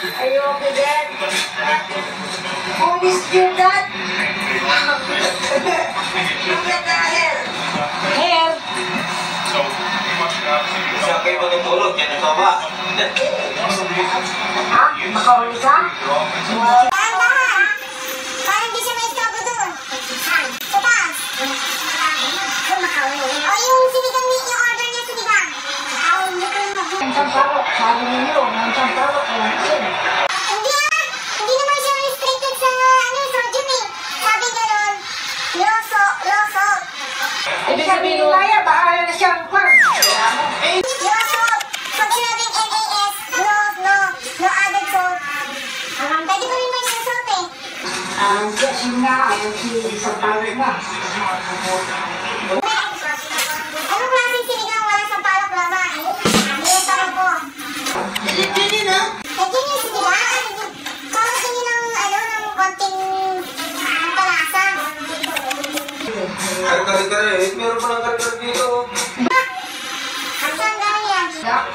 Are you okay, Dad? Who is your dad? Look at the hair. Hair? Siya kayo matutulog, yan ang baba. Ha? Makahuli ka? Parang di siya may stop doon. Sa taas. O yung sinigang niya, yung order niya sinigang. Ang sampalok. Sabi ninyo, ang sampalok. Hindi hindi naman siya restricted sa sodium eh. Sabi gano'n, low salt. Ibig sabihin, Maya, baka na siyang kwan. Low salt. Pag sinabing NAS, no added salt. Pwede pa rin may salt eh. Kasi nga, si sampalok na. Anong klaseng sinigang wala sampalok, Mama? Yung tanong ko. Pili na. Lagyan yung sinigang. Parang ganyan ng konting palasa. Kare-kare, meron pa ng kare-kare dito. Saan galing yan? Sayang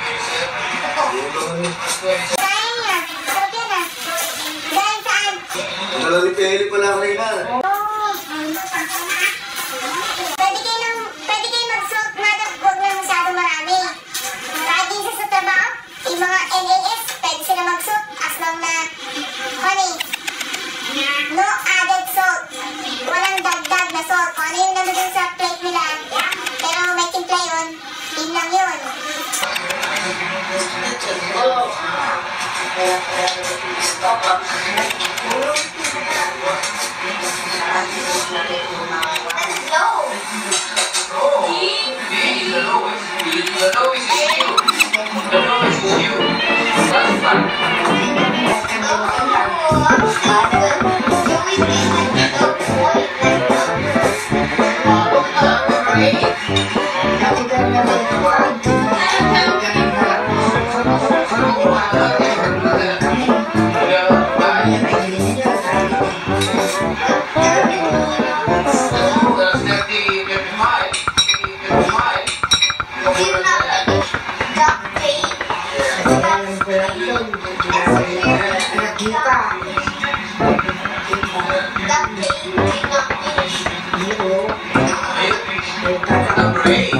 yan. Sarap yan ah. Galing saan? Nalalipili pala kanina. Pwede kayo mag-salt, madam. Huwag na masyado marami. Kahit din sa trabaho, yung mga NAS, pwede sila mag-salt as long na, honey, no added salt. Walang dagdag na salt. Kung ano yung nandun sa plate nila, pero may timpla yun, yun lang yun. Number 8.